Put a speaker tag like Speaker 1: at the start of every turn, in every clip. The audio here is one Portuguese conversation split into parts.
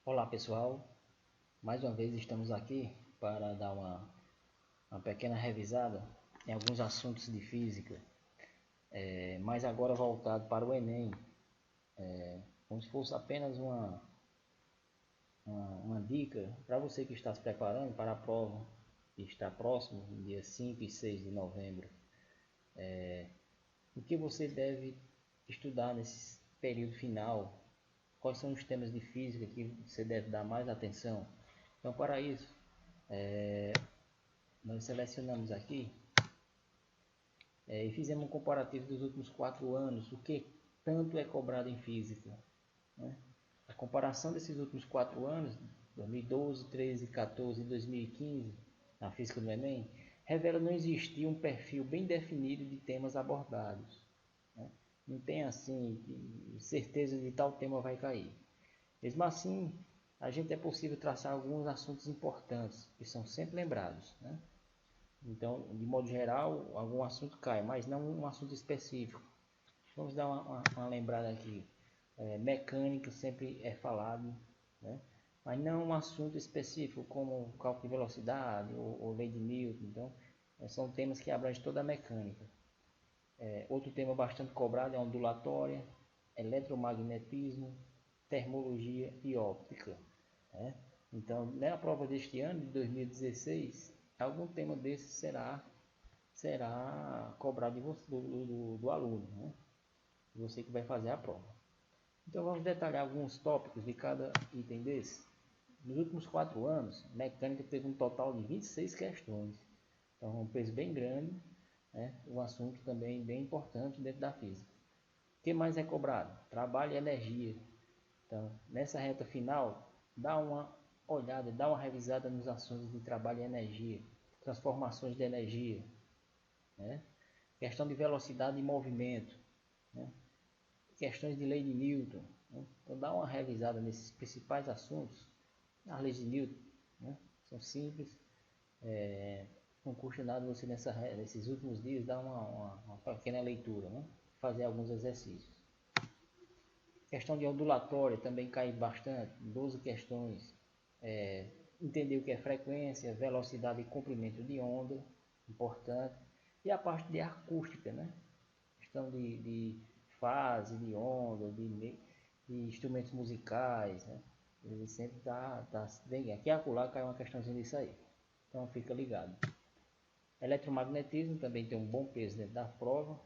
Speaker 1: Olá pessoal, mais uma vez estamos aqui para dar uma pequena revisada em alguns assuntos de física, mas agora voltado para o Enem, como se fosse apenas uma dica para você que está se preparando para a prova que está próximo, dia 5 e 6 de novembro. O que você deve estudar nesse período final? Quais são os temas de física que você deve dar mais atenção? Então, para isso, nós selecionamos aqui e fizemos um comparativo dos últimos 4 anos, o que tanto é cobrado em física, né? A comparação desses últimos 4 anos, 2012, 13, 14 e 2015, na física do Enem, revela não existir um perfil bem definido de temas abordados, né? Não tem assim certeza de tal tema vai cair. Mesmo assim, a gente é possível traçar alguns assuntos importantes que são sempre lembrados, né? Então, de modo geral, algum assunto cai, mas não um assunto específico. Vamos dar uma lembrada aqui. Mecânica sempre é falado, né? Mas não um assunto específico como cálculo de velocidade ou lei de Newton. Então, são temas que abrangem toda a mecânica. Outro tema bastante cobrado é ondulatória, eletromagnetismo, termologia e óptica, né? Então, na prova deste ano, de 2016, algum tema desse será cobrado de você, do aluno, né? Você que vai fazer a prova. Então, vamos detalhar alguns tópicos de cada item desse. Nos últimos 4 anos, mecânica teve um total de 26 questões. Então, um peso bem grande, né? Um assunto também bem importante dentro da física. O que mais é cobrado? Trabalho e energia. Então, nessa reta final, dá uma olhada, dá uma revisada nos assuntos de trabalho e energia, transformações de energia, né? Questão de velocidade e movimento, né? Questões de lei de Newton, né? Então, dá uma revisada nesses principais assuntos. As leis de Newton, né? São simples, não custa nada você nesses últimos dias dar uma pequena leitura, né? Fazer alguns exercícios. Questão de ondulatória também cai bastante, 12 questões. Entender o que é frequência, velocidade e comprimento de onda, importante. E a parte de acústica, né? Questão de fase, de onda, de instrumentos musicais, né? Ele sempre bem aqui e acolá cai uma questãozinha disso aí. Então fica ligado. Eletromagnetismo também tem um bom peso dentro da prova,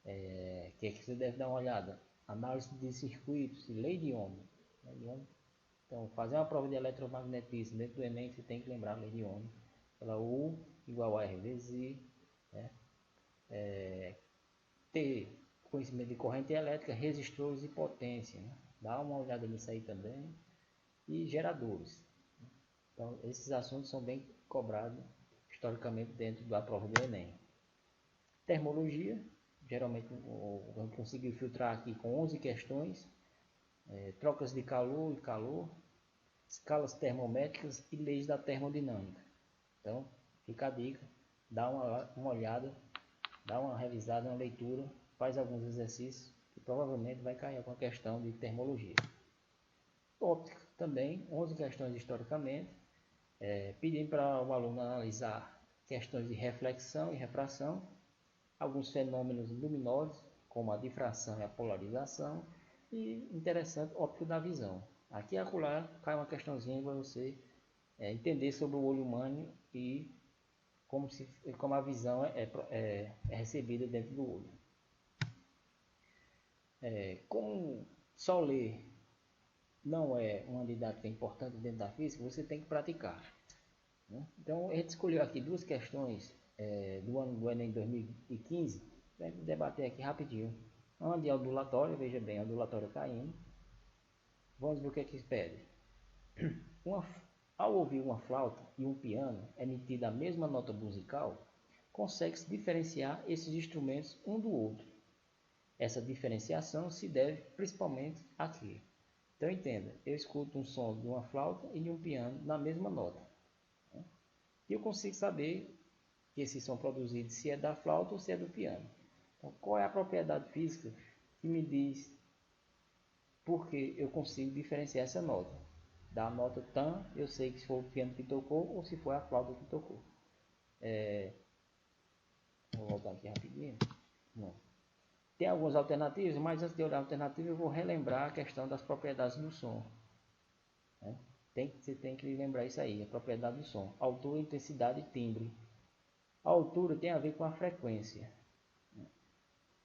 Speaker 1: que é que você deve dar uma olhada. Análise de circuitos e lei de Ohm. Então, fazer uma prova de eletromagnetismo dentro do Enem, você tem que lembrar a lei de Ohm. Ela U igual a R vezes I, né? Ter conhecimento de corrente elétrica, resistores e potência, né? Dá uma olhada nisso aí também. E geradores. Então, esses assuntos são bem cobrados historicamente dentro da prova do Enem. Termologia, geralmente eu consegui filtrar aqui com 11 questões, trocas de calor e calor, escalas termométricas e leis da termodinâmica. Então, fica a dica, dá uma olhada, dá uma revisada, uma leitura, faz alguns exercícios e provavelmente vai cair alguma questão de termologia. Óptica também, 11 questões historicamente, pedindo para o aluno analisar questões de reflexão e refração, alguns fenômenos luminosos, como a difração e a polarização, e interessante, óptico da visão. Aqui e acolá cai uma questãozinha para você entender sobre o olho humano e como a visão é recebida dentro do olho. Como só ler não é uma didática importante dentro da física, você tem que praticar, né? Então, a gente escolheu aqui duas questões do ano do Enem 2015, vamos debater aqui rapidinho. Uma de ondulatória, veja bem, ondulatória caindo. Vamos ver o que é que pede. Ao ouvir uma flauta e um piano emitida a mesma nota musical, consegue-se diferenciar esses instrumentos um do outro. Essa diferenciação se deve principalmente a quê? Então entenda, eu escuto um som de uma flauta e de um piano na mesma nota, né? E eu consigo saber que esses são produzidos se é da flauta ou se é do piano. Então, qual é a propriedade física que me diz porque eu consigo diferenciar essa nota? dá a nota tan, eu sei que se for o piano que tocou ou se for a flauta que tocou. Vou voltar aqui rapidinho. Não. Tem algumas alternativas, mas antes de olhar a alternativa eu vou relembrar a questão das propriedades do som. Né? Você tem que lembrar isso aí, a propriedade do som. Altura, intensidade e timbre. A altura tem a ver com a frequência.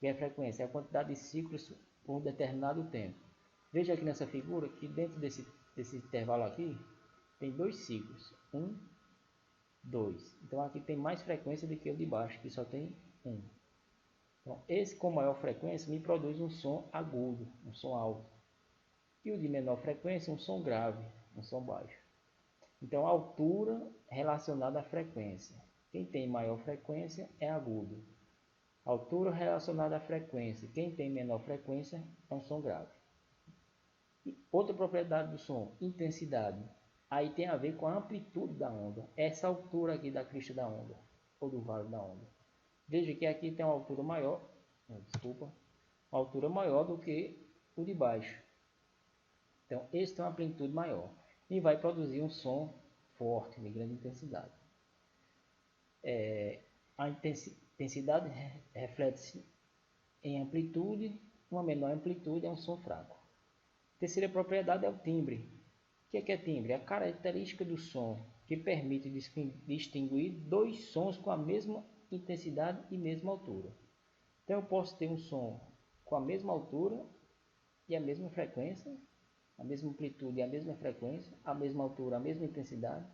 Speaker 1: E a frequência é a quantidade de ciclos por determinado tempo. Veja aqui nessa figura que dentro desse intervalo aqui tem 2 ciclos. 1, 2. Então aqui tem mais frequência do que o de baixo, que só tem 1. Então esse com maior frequência me produz um som agudo, um som alto. E o de menor frequência, um som grave, um som baixo. Então a altura relacionada à frequência. Quem tem maior frequência é agudo. Altura relacionada à frequência. Quem tem menor frequência é um som grave. E outra propriedade do som, intensidade. Aí tem a ver com a amplitude da onda. Essa altura aqui da crista da onda, ou do vale da onda. Veja que aqui tem uma altura maior, uma altura maior do que o de baixo. Então, esse tem uma amplitude maior e vai produzir um som forte, de grande intensidade. A intensidade reflete-se em amplitude, uma menor amplitude é um som fraco. A terceira propriedade é o timbre. O que é timbre? É a característica do som que permite distinguir 2 sons com a mesma intensidade e mesma altura. Então eu posso ter um som com a mesma altura e a mesma frequência, a mesma amplitude e a mesma frequência, a mesma altura, a mesma intensidade,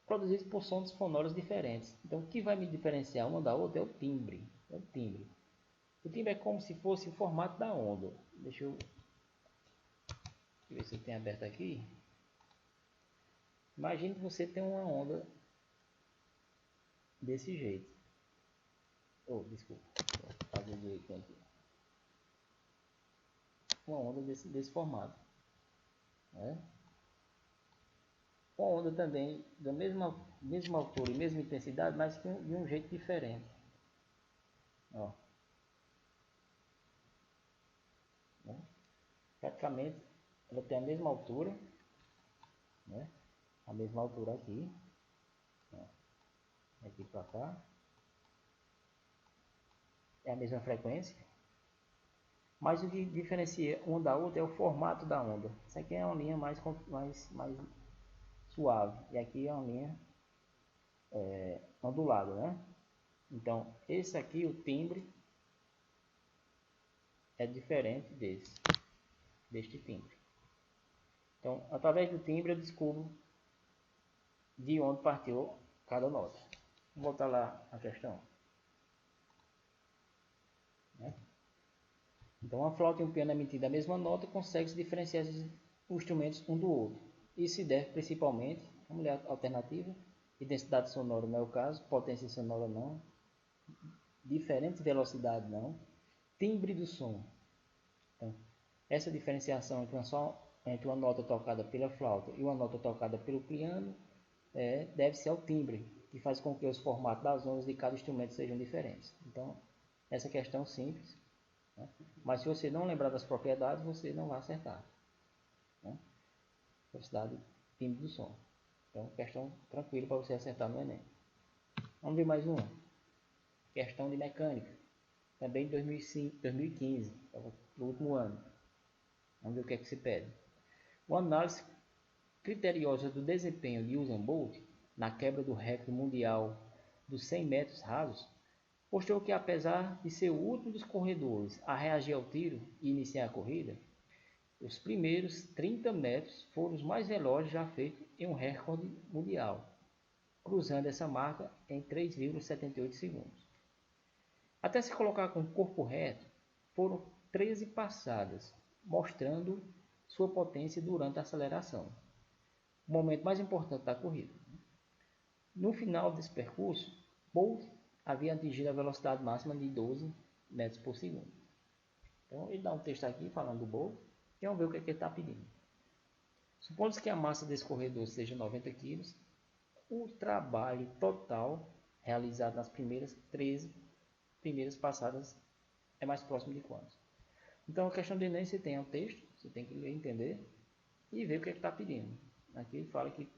Speaker 1: produzidos por sons sonoros diferentes. Então o que vai me diferenciar uma da outra é o timbre. O timbre é como se fosse o formato da onda. Deixa eu ver se eu tenho aberto aqui. Imagine que você tem uma onda desse jeito. Desculpa, vou fazer direito aqui. Uma onda desse formato. Né? Uma onda também da mesma altura e mesma intensidade, mas de um jeito diferente. Ó. Né? Praticamente ela tem a mesma altura, né? A mesma altura aqui, ó. Aqui para cá, é a mesma frequência, mas o que diferencia uma da outra é o formato da onda. Isso aqui é uma linha mais suave e aqui é uma linha ondulada, né? Então esse aqui, o timbre, é diferente deste timbre. Então, através do timbre eu descubro de onde partiu cada nota. Vou voltar lá a questão. Né? Então, uma flauta e um piano emitindo a mesma nota consegue se diferenciar esses instrumentos um do outro. Isso se deve principalmente, vamos ler a alternativa, intensidade sonora não é o caso, potência sonora não, diferente velocidade não, timbre do som. Então, essa diferenciação entre uma nota tocada pela flauta e uma nota tocada pelo piano deve-se ao timbre, que faz com que os formatos das ondas de cada instrumento sejam diferentes. Então, essa questão simples, né? Mas se você não lembrar das propriedades, você não vai acertar. Né? Velocidade, timbre do som. Então, questão tranquila para você acertar no Enem. Vamos ver mais uma. Questão de mecânica. Também 2015, no último ano. Vamos ver o que é que se pede. Uma análise criteriosa do desempenho de Usain Bolt na quebra do recorde mundial dos 100 metros rasos mostrou que, apesar de ser o último dos corredores a reagir ao tiro e iniciar a corrida, os primeiros 30 metros foram os mais velozes já feitos em um recorde mundial, cruzando essa marca em 3,78 segundos. Até se colocar com o corpo reto, foram 13 passadas, mostrando sua potência durante a aceleração, o momento mais importante da corrida. No final desse percurso, Bolt havia atingido a velocidade máxima de 12 metros por segundo. Então ele dá um texto aqui falando do Bolt e vamos ver o que ele está pedindo. Supondo que a massa desse corredor seja 90 kg, o trabalho total realizado nas primeiras 13 passadas é mais próximo de quanto? Então a questão de Enem você tem o texto, você tem que ler, entender e ver o que ele está pedindo. Aqui fala que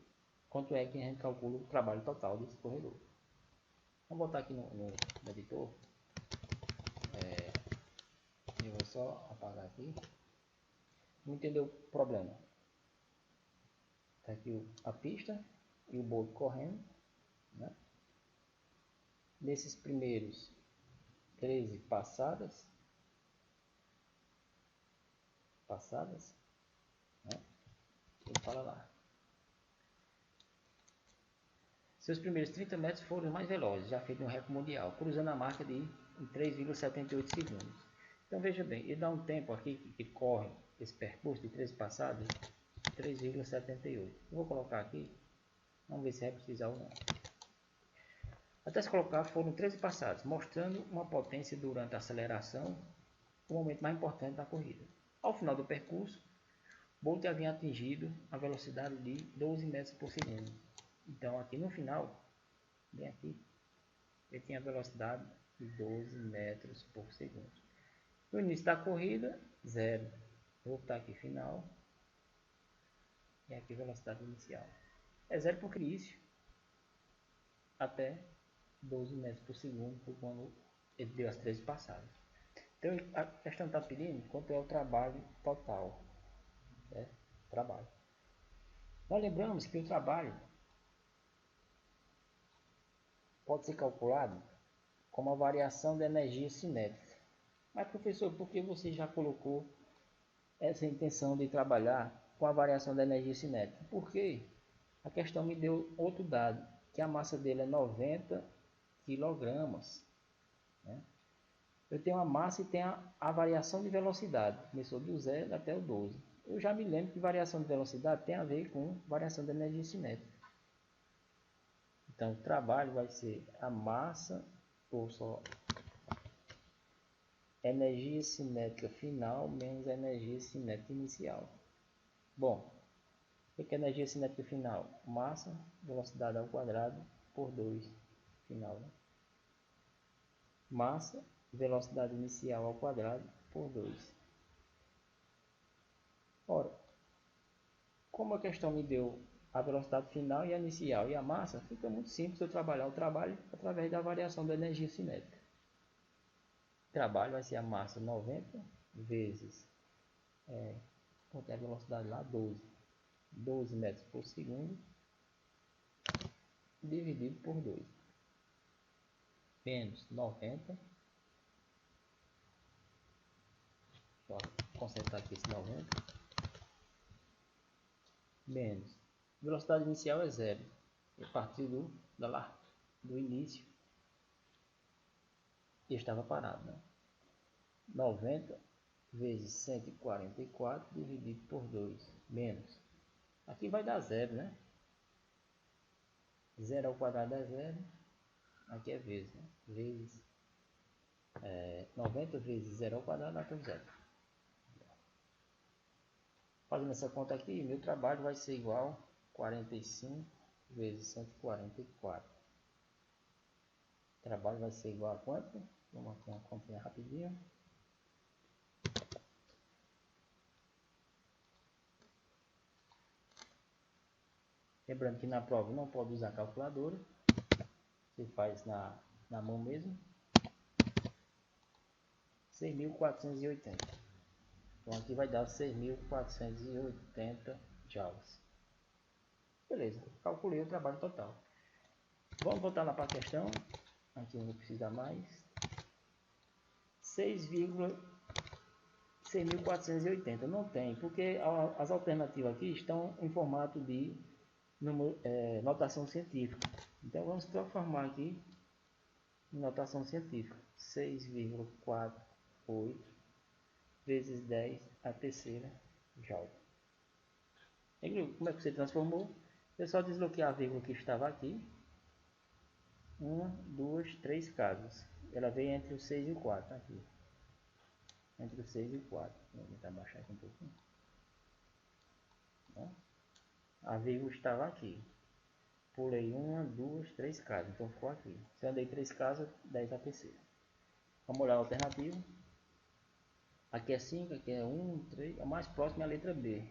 Speaker 1: quanto é que a gente calcula o trabalho total desse corredor. Vamos botar aqui no editor. Eu vou só apagar aqui. Não entendeu o problema. Tá aqui a pista e o bolt correndo, né? Nesses primeiros 13 passadas, né? Ele fala lá. Seus primeiros 30 metros foram os mais velozes, já feito no recorde mundial, cruzando a marca de 3,78 segundos. Então veja bem, ele dá um tempo aqui que corre esse percurso de 13 passadas, 3,78. Vou colocar aqui, vamos ver se vai precisar ou não. Até se colocar foram 13 passadas, mostrando uma potência durante a aceleração, o momento mais importante da corrida. Ao final do percurso, Bolt havia atingido a velocidade de 12 metros por segundo. Então aqui no final, bem aqui, ele tinha a velocidade de 12 metros por segundo. No início da corrida, 0. Vou botar aqui final. E aqui velocidade inicial. É 0 porque início até 12 metros por segundo, foi quando ele deu as 13 passadas. Então a questão está pedindo quanto é o trabalho total. Né? Trabalho. Nós lembramos que o trabalho pode ser calculado como a variação da energia cinética. Mas professor, por que você já colocou essa intenção de trabalhar com a variação da energia cinética? Porque a questão me deu outro dado, que a massa dele é 90 quilogramas. Né? Eu tenho a massa e tenho a variação de velocidade. Começou do 0 até o 12. Eu já me lembro que variação de velocidade tem a ver com variação da energia cinética. Então, o trabalho vai ser a massa por só energia cinética final menos a energia cinética inicial. Bom, o que é energia cinética final? Massa, velocidade ao quadrado por 2. Final, né? Massa, velocidade inicial ao quadrado por 2. Ora, como a questão me deu a velocidade final e a inicial e a massa, fica muito simples eu trabalhar o trabalho através da variação da energia cinética. O trabalho vai ser a massa 90 vezes quanto é a velocidade lá? 12 metros por segundo dividido por 2 menos 90. Deixa eu concentrar aqui esse 90 menos velocidade inicial é 0 a partir do início e estava parado, né? 90 vezes 144 dividido por 2 menos, aqui vai dar 0, né? 0 ao quadrado é 0, aqui é vezes, né? Vezes 90 vezes 0 ao quadrado dá 0. Fazendo essa conta aqui, meu trabalho vai ser igual a 45 vezes 144. O trabalho vai ser igual a quanto? Vamos aqui uma continha rapidinho. Lembrando que na prova não pode usar calculadora. Você faz na mão mesmo. 6.480. Então aqui vai dar 6.480 joules. Beleza, calculei o trabalho total. Vamos voltar lá para a questão. Aqui eu não vou precisar mais. 6.480 não tem, porque as alternativas aqui estão em formato de notação científica. Então vamos transformar aqui em notação científica. 6,48 vezes 10 a terceira joule. Como é que você transformou? Eu só desbloqueei a vírgula que estava aqui. 1, 2, 3 casas. Ela veio entre o 6 e o 4 aqui. Entre o 6 e o 4. Vou tentar baixar aqui um pouquinho. A vírgula estava aqui. Pulei 1, 2, 3 casas. Então ficou aqui. Se eu andei 3 casas, 10 a terceira. Vamos olhar a alternativa. Aqui é 5, aqui é 1, 3. A mais próxima é a letra B.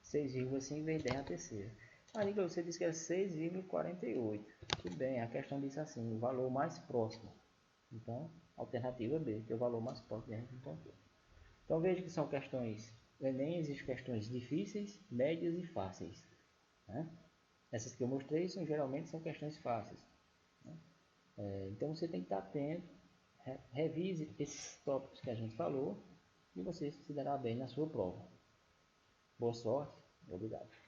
Speaker 1: 6,5 vezes 10 a terceira. Aí você disse que é 6,48. Tudo bem, a questão diz assim, o valor mais próximo. Então, alternativa B, que é o valor mais próximo que a gente encontrou. Então veja que são questões, nem existem questões difíceis, médias e fáceis. Né? Essas que eu mostrei geralmente são questões fáceis. Né? Então você tem que estar atento, revise esses tópicos que a gente falou e você se dará bem na sua prova. Boa sorte, obrigado.